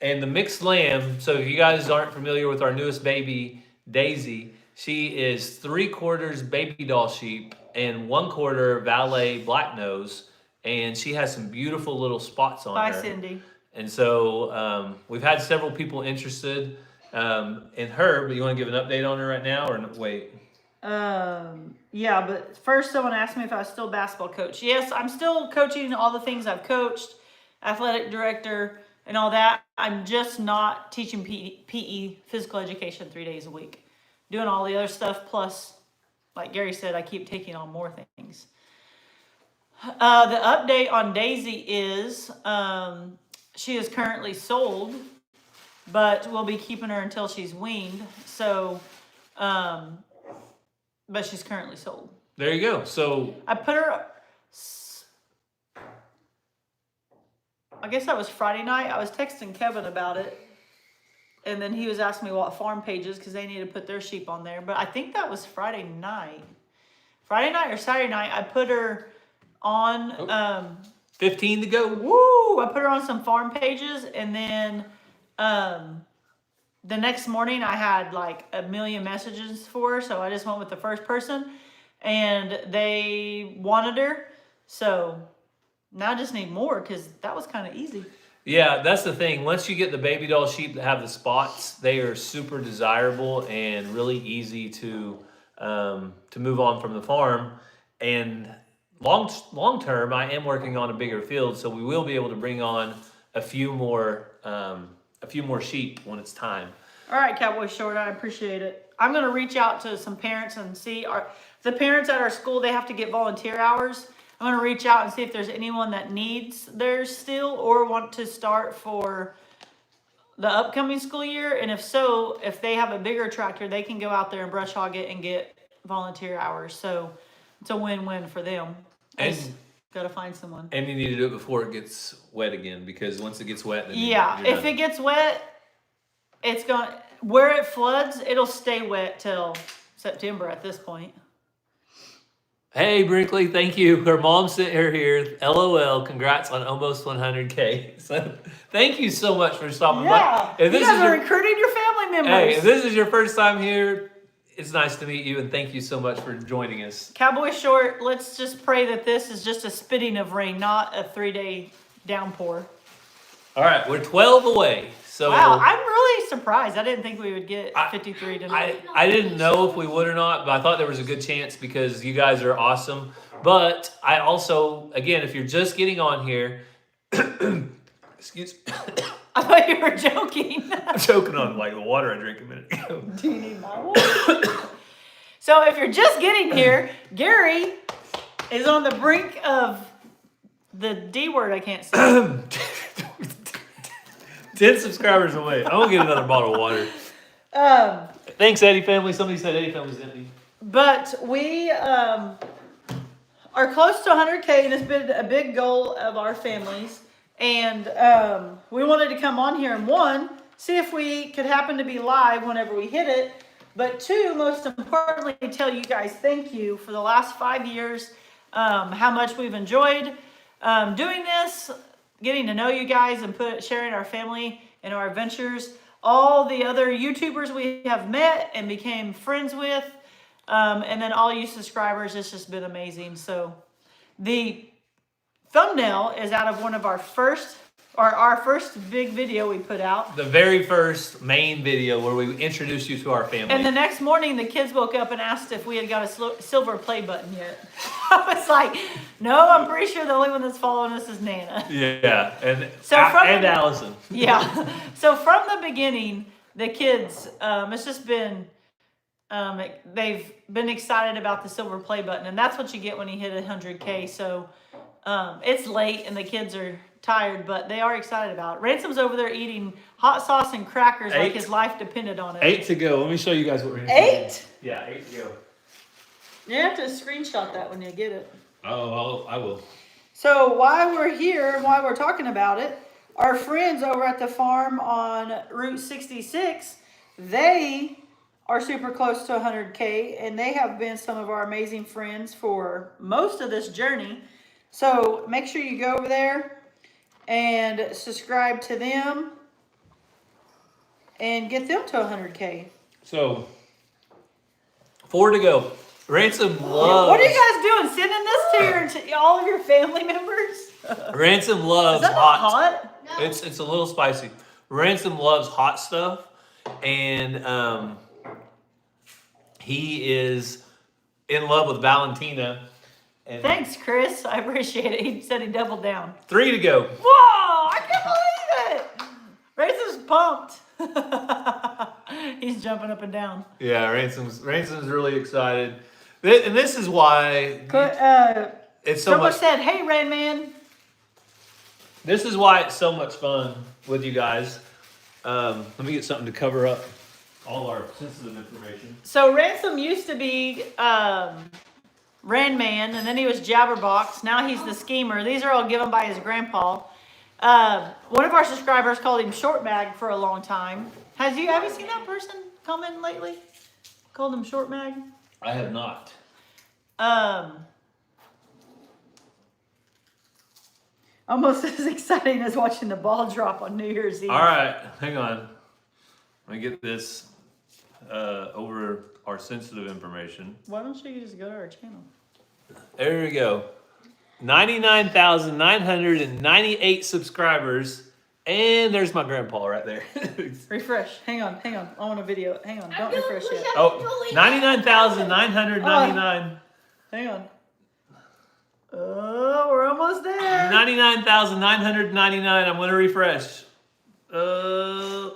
And the mixed lamb, so if you guys aren't familiar with our newest baby, Daisy, she is 3/4 baby doll sheep and 1/4 valet black nose. And she has some beautiful little spots on Bye, her. Cindy. And so we've had several people interested in her, but you want to give an update on her right now or wait? Yeah, but first someone asked me if I was still basketball coach. Yes, I'm still coaching all the things I've coached, athletic director and all that. I'm just not teaching PE, physical education, 3 days a week. Doing all the other stuff, plus, like Gary said, I keep taking on more things. The update on Daisy is she is currently sold, but we'll be keeping her until she's weaned. So But she's currently sold. There you go. So I put her. I guess that was Friday night. I was texting Kevin about it, and then he was asking me what farm pages because they need to put their sheep on there. But I think that was Friday night or Saturday night. I put her on. 15 to go. Woo! I put her on some farm pages, and then the next morning I had like a million messages for her, so I just went with the first person, and they wanted her. So now I just need more because that was kind of easy. Yeah, that's the thing. Once you get the baby doll sheep that have the spots, they are super desirable and really easy to move on from the farm. And long term, I am working on a bigger field, so we will be able to bring on a few more sheep when it's time. All right, Cowboy Short, I appreciate it. I'm gonna reach out to some parents and see the parents at our school. They have to get volunteer hours. I'm gonna reach out and see if there's anyone that needs theirs still or want to start for the upcoming school year. And if so, if they have a bigger tractor, they can go out there and brush hog it and get volunteer hours. So it's a win-win for them. And gotta find someone. And you need to do it before it gets wet again, because once it gets wet, then yeah, if it gets wet, it's gonna where it floods, it'll stay wet till September at this point. Hey, Brinkley, thank you. Her mom sent her here. LOL, congrats on almost 100K. So, thank you so much for stopping by. If you guys are recruiting your family members. Hey, if this is your first time here, it's nice to meet you, and thank you so much for joining us. Cowboy Short, let's just pray that this is just a spitting of rain, not a 3-day downpour. All right, we're 12 away. So wow, I'm really surprised. I didn't think we would get 53 tonight. I didn't know if we would or not, but I thought there was a good chance because you guys are awesome. But I also, again, if you're just getting on here, excuse me. I thought you were joking. I'm choking on like the water I drank a minute ago. Do you need my water? So if you're just getting here, Gary is on the brink of the D word I can't say. 10 subscribers away. I'm gonna get another bottle of water. Thanks, Eddie family. Somebody said Eddie family's empty. But we are close to 100K, and it's been a big goal of our families. And we wanted to come on here and one, see if we could happen to be live whenever we hit it. But two, most importantly, tell you guys thank you for the last 5 years, how much we've enjoyed doing this, getting to know you guys and sharing our family and our adventures. All the other YouTubers we have met and became friends with, and then all you subscribers, it's just been amazing. So the thumbnail is out of one of our first big video we put out. The very first main video where we introduced you to our family. And the next morning, the kids woke up and asked if we had got a silver play button yet. I was like, no, I'm pretty sure the only one that's following us is Nana. Yeah, and Allison. Yeah. So from the beginning, the kids, it's just been, they've been excited about the silver play button. And that's what you get when you hit 100K. So it's late and the kids are tired, but they are excited about it. Ransom's over there eating hot sauce and crackers like his life depended on it. 8 to go. Let me show you guys what Ransom 8? Yeah, 8 to go. You have to screenshot that when you get it. Oh, I will. So while we're here and while we're talking about it, our friends over at the farm on Route 66, they are super close to 100K, and they have been some of our amazing friends for most of this journey. So make sure you go over there and subscribe to them and get them to 100K. So 4 to go. Ransom loves. What are you guys doing? Sending this to all of your family members? Ransom loves Is that hot? No. It's a little spicy. Ransom loves hot stuff, and he is in love with Valentina. And thanks, Chris. I appreciate it. He said he doubled down. 3 to go. Whoa! I can't believe it. Ransom's pumped. He's jumping up and down. Yeah, Ransom's really excited. And this is why it's so someone much. said, "Hey, Rain Man." This is why it's so much fun with you guys. Let me get something to cover up all our sensitive information. So Ransom used to be Ran Man, and then he was Jabberbox. Now he's the Schemer. These are all given by his grandpa. One of our subscribers called him Short Mag for a long time. Have you seen that person comment lately? Called him Short Mag? I have not. Almost as exciting as watching the ball drop on New Year's Eve. All right, hang on. Let me get this over our sensitive information. Why don't you just go to our channel? There we go. 99,998 subscribers. And there's my grandpa right there. Refresh. Hang on. I want a video. Hang on. Don't refresh yet. Oh, 99,999. Hang on. Oh, we're almost there. 99,999. I'm going to refresh. 100!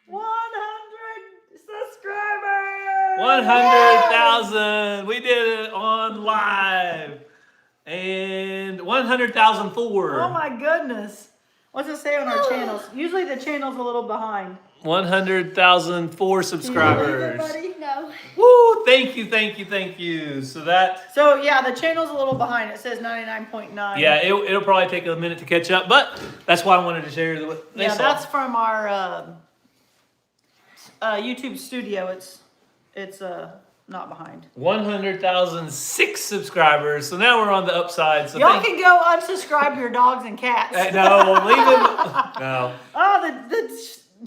100 subscribers. 100,000. We did it on live. And 100,004. Oh my goodness. What's it say on our channels? Usually the channel's a little behind. 100,004 subscribers. Can you believe it, buddy? No. Woo! Thank you. So So yeah, the channel's a little behind. It says 99.9. yeah, it'll probably take a minute to catch up, but that's why I wanted to share the. Yeah, that's from our YouTube studio. It's not behind. 100,006 subscribers. So now we're on the upside. So Y'all can go unsubscribe your dogs and cats. no, leave them. No. Oh,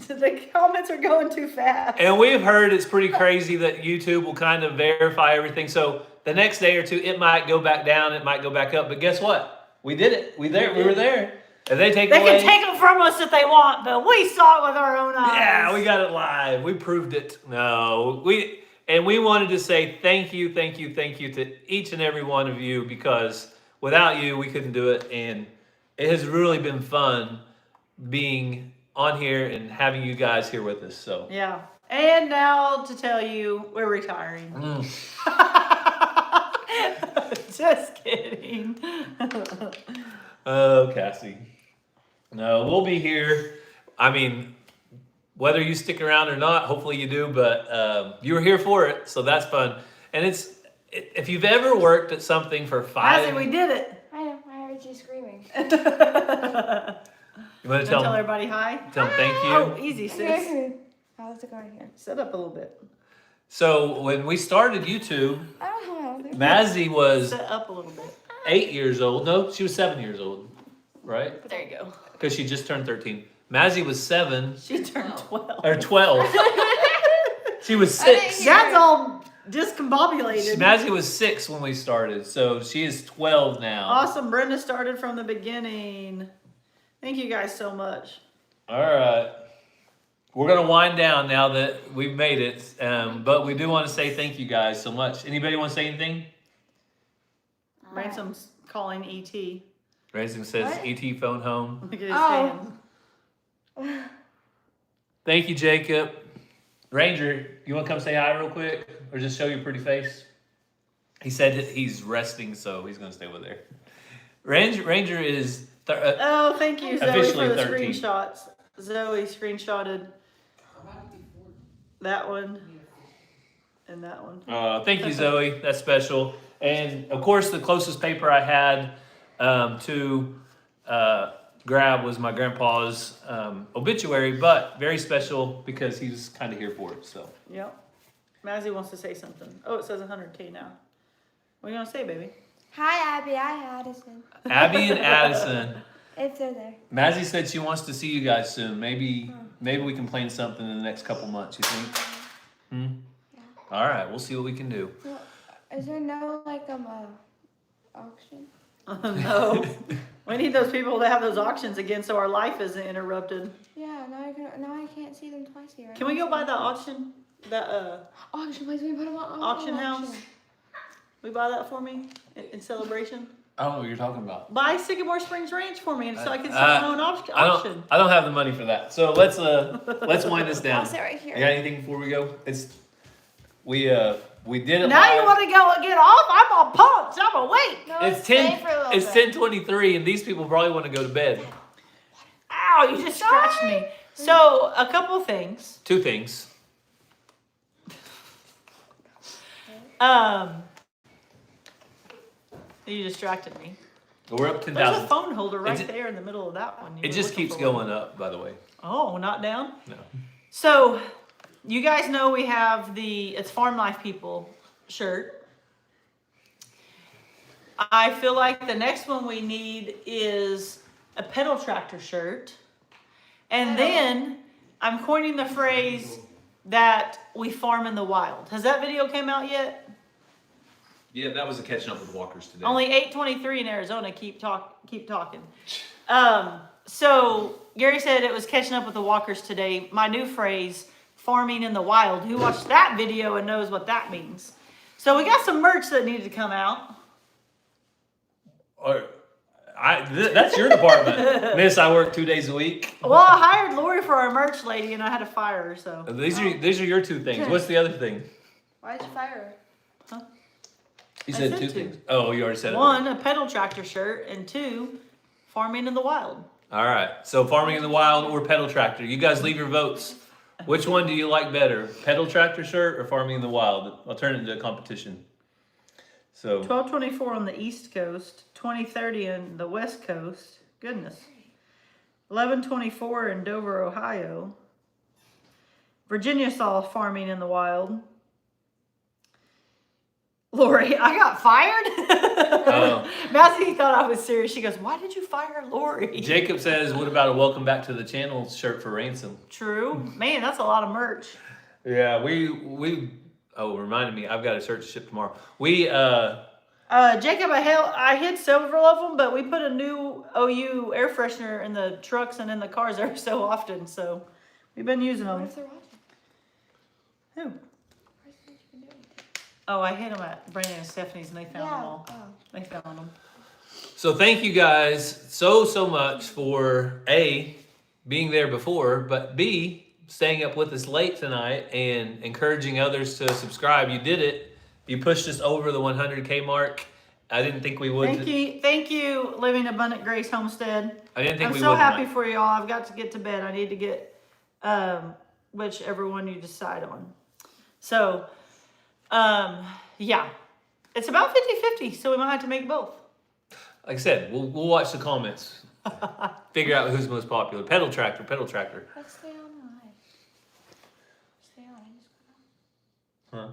the comments are going too fast. And we've heard it's pretty crazy that YouTube will kind of verify everything. So the next day or two, it might go back down, it might go back up. But guess what? We did it. We were there. And they They can take them from us if they want, but we saw it with our own eyes. Yeah, we got it live. We proved it. No, we wanted to say thank you to each and every one of you, because without you, we couldn't do it. And it has really been fun being on here and having you guys here with us. So yeah. And now to tell you, we're retiring. Just kidding. Oh, Cassie. No, we'll be here. I mean, whether you stick around or not, hopefully you do, but you were here for it, so that's fun. And if you've ever worked at something for 5... Mazzy, we did it. I know. I heard you screaming. You want to Tell tell everybody hi. them thank you? Oh, easy, sis. How's it going here? Sit up a little bit. So when we started YouTube, I don't know. Mazzy was Sit up a little bit. 8 years old. No, she was 7 years old, right? There you go. Because she just turned 13. Mazzy was 7 She turned 12. or 12. She was 6. Dad's all discombobulated. Mazzy was 6 when we started, so she is 12 now. Awesome. Brenda started from the beginning. Thank you guys so much. All right. We're going to wind down now that we've made it, but we do want to say thank you guys so much. Anybody want to say anything? Ransom's calling E.T. Ransom says, What? E.T. phone home. Look at his Oh. Thank you, Jacob. Ranger, you want to come say hi real quick? Or just show your pretty face? He said that he's resting, so he's going to stay over there. Ranger is... Oh, thank you, Zoe, Officially for the 13. screenshots. Zoe screenshotted that one and that one. Thank you, Zoe. That's special. And, of course, the closest paper I had to grab was my grandpa's obituary, but very special because he's kind of here for it. So. Yep. Mazzy wants to say something. Oh, it says 100K now. What are you going to say, baby? Hi, Abby. Hi, Addison. Abby and Addison. If they're there. Mazzy said she wants to see you guys soon. Maybe we can plan something in the next couple months, you think? Yeah. All right, we'll see what we can do. Well, is there no auction? No. We need those people to have those auctions again so our life isn't interrupted. Yeah. Now I can't see them twice here. Can we go by the auction? That auction place? We put them on auction house? We buy that for me in celebration? I don't know what you're talking about. Buy Sycamore Springs Ranch for me so I can see my own auction. I don't have the money for that. So let's wind this down. I'll sit right here. You got anything before we go? We did it Now live. you want to go and get off? I'm all pumped. I'm awake. No, It's stay 10. for a little It's bit. 10:23, and these people probably want to go to bed. Ow, you just scratched me. So, a couple things. Two things. You distracted me. We're up There's 10,000. a phone holder right It ju- there in the middle of that one. You It were just looking keeps for one. going up, by the way. Oh, not down? No. So, you guys know we have the It's Farm Life People shirt. I feel like the next one we need is a pedal tractor shirt. And then I'm coining the phrase that we farm in the wild. Has that video came out yet? Yeah, that was a catching up with walkers today. Only 8:23 in Arizona. Keep talking. So Gary said it was catching up with the walkers today. My new phrase, farming in the wild. Who watched that video and knows what that means? So we got some merch that needed to come out. That's your department, Miss. I work 2 days a week. Well, I hired Lori for our merch lady, and I had to fire her. So These are your two things. What's the other thing? Why'd you fire her? You I said said two two. things. Oh, you already said it. one, a pedal tractor shirt, and two, farming in the wild. All right. So farming in the wild or pedal tractor. You guys leave your votes. Which one do you like better? Pedal tractor shirt or farming in the wild? I'll turn it into a competition. So 12:24 on the East Coast, 20:30 on the West Coast. Goodness. 11:24 in Dover, Ohio. Virginia saw farming in the wild. Lori, I got fired? Oh. Massey thought I was serious. She goes, why did you fire Lori? Jacob says, what about a welcome back to the channel shirt for Ransom? True. Man, that's a lot of merch. Yeah, reminded me, I've got a shirt to ship tomorrow. Jacob, I hid several of them, but we put a new OU air freshener in the trucks and in the cars every so often, so we've been using them. What if they're watching? Who? Oh, I hid them at Brandon and Stephanie's, and they found them Yeah. all. Oh. They found them. So thank you guys so much for A, being there before, but B, staying up with us late tonight and encouraging others to subscribe. You did it. You pushed us over the 100K mark. I didn't think we would. Thank you, Living Abundant Grace Homestead. I didn't think I'm we so would. happy for y'all. I've got to get to bed. I need to get whichever one you decide on. So, yeah, it's about 50-50, so we might have to make both. Like I said, we'll watch the comments. Figure out who's most popular. Pedal tractor. Let's stay on live. Stay on. Huh?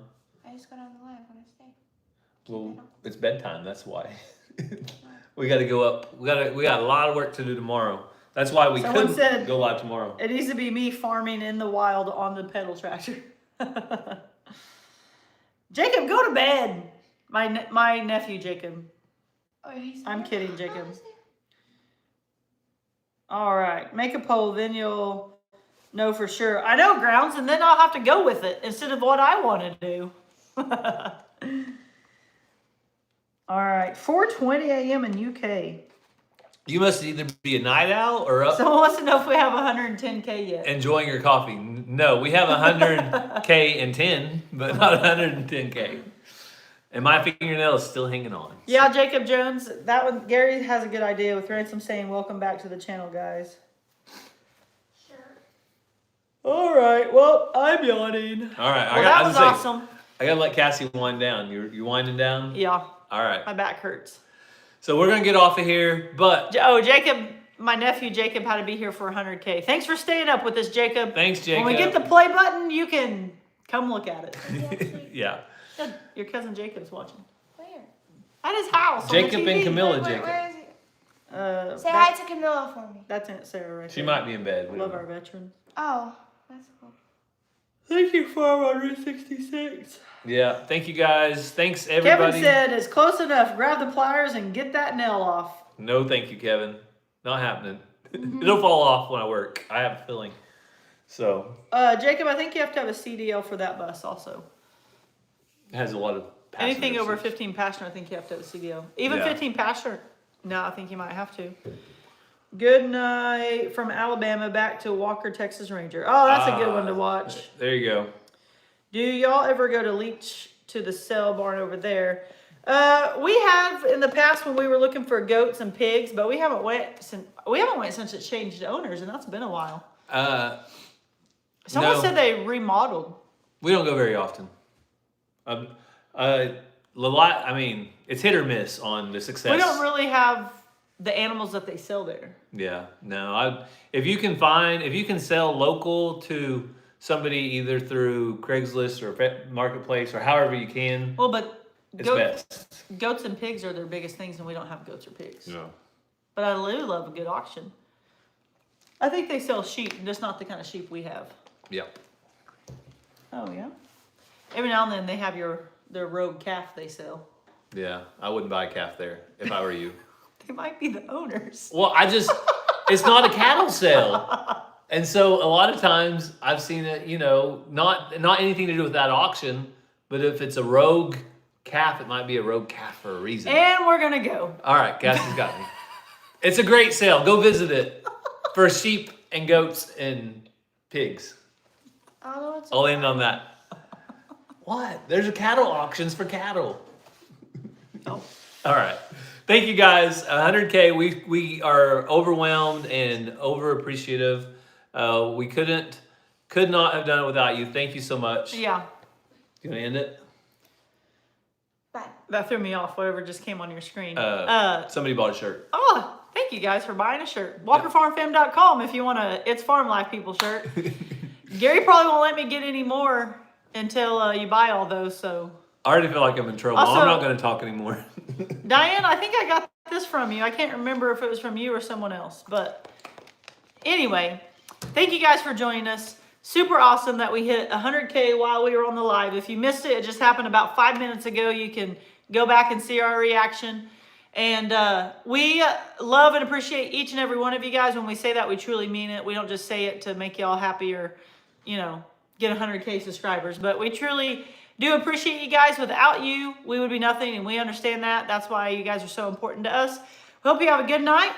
I just got on the live when I stay. Well, it's bedtime. That's why. We got to go up. We got a lot of work to do tomorrow. That's why we Someone couldn't said- go live tomorrow. It needs to be me farming in the wild on the pedal tractor. Jacob, go to bed. My nephew, Jacob. Oh, he's I'm there? kidding, Jacob. Oh, he's there. All right, make a poll, then you'll know for sure. I know, Grounds, and then I'll have to go with it instead of what I want to do. All right, 4:20 a.m. in UK. You must either be a night owl or up Someone wants to know if we have 110K yet. enjoying your coffee. No, we have 100K and 10, but not 110K. And my fingernail is still hanging on. Yeah, Jacob Jones, that one, Gary has a good idea with Ransom saying, welcome back to the channel, guys. Sure. All right, well, I'm yawning. All right, Well, that was awesome. I gotta let Cassie wind down. You winding down? Yeah, All right. my back hurts. So we're gonna get off of here, but Oh, Jacob, my nephew Jacob had to be here for 100K. Thanks for staying up with us, Jacob. thanks, Jacob. When we get the play button, you can come look at it. yeah. Good. Your cousin Jacob's watching. Where? At his house. on the Jacob and TV. Camilla, Where Jacob. is he? Say that- hi to Camilla for me. That's Aunt Sarah right She there. might be in bed. We Love don't our know. veterans. Oh, that's cool. Thank you, 466. Yeah. Thank you guys. Thanks everybody. Kevin said it's close enough. Grab the pliers and get that nail off. No, thank you, Kevin. Not happening. It'll fall off when I work. I have a feeling. So Jacob, I think you have to have a CDL for that bus also. it has a lot of Anything over passengers. 15 passenger, I think you have to have a CDL. Even Yeah. 15 passenger, no, I think you might have to. Good night from Alabama back to Walker, Texas Ranger. Oh, that's a good one to watch. There you go. Do y'all ever go to Leech to the sale barn over there. We have in the past when we were looking for goats and pigs, but we haven't went since it changed owners, and that's been a while. Someone No. said they remodeled. We don't go very often. I mean, it's hit or miss on the success. We don't really have the animals that they sell there. Yeah, no. If you can sell local to somebody either through Craigslist or Marketplace or however you can, Well, but it's best. goats and pigs are their biggest things, and we don't have goats or pigs. No. But I do love a good auction. I think they sell sheep, just not the kind of sheep we have. Yeah. Oh yeah. Every now and then they have their rogue calf they sell. Yeah, I wouldn't buy a calf there if I were you. They might be the owners. Well, it's not a cattle sale. And so a lot of times I've seen it, not anything to do with that auction, but if it's a rogue calf, it might be a rogue calf for a reason. And we're gonna go. All right, Cassie's got me. It's a great sale. Go visit it for sheep and goats and pigs. I don't know what's I'll end on that. What? There's a cattle auctions for cattle. Oh. All right. Thank you guys. 100K. We are overwhelmed and over appreciative. We could not have done it without you. Thank you so much. Yeah. You want to end it? Bye. That threw me off, whatever just came on your screen. Somebody bought a shirt. Oh, thank you guys for buying a shirt. WalkerFarmFam.com if you want a It's Farm Life People shirt. Gary probably won't let me get any more until you buy all those, so. I already feel like I'm in trouble. Also- I'm not going to talk anymore. Diane, I think I got this from you. I can't remember if it was from you or someone else, but anyway, thank you guys for joining us. Super awesome that we hit 100K while we were on the live. If you missed it, it just happened about 5 minutes ago. You can go back and see our reaction. And we love and appreciate each and every one of you guys. When we say that, we truly mean it. We don't just say it to make y'all happy or, get 100K subscribers. But we truly do appreciate you guys. Without you, we would be nothing, and we understand that. That's why you guys are so important to us. We hope you have a good night,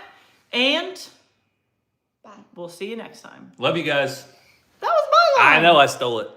and Bye. we'll see you next time. Love you guys. That was my line. I know I stole it.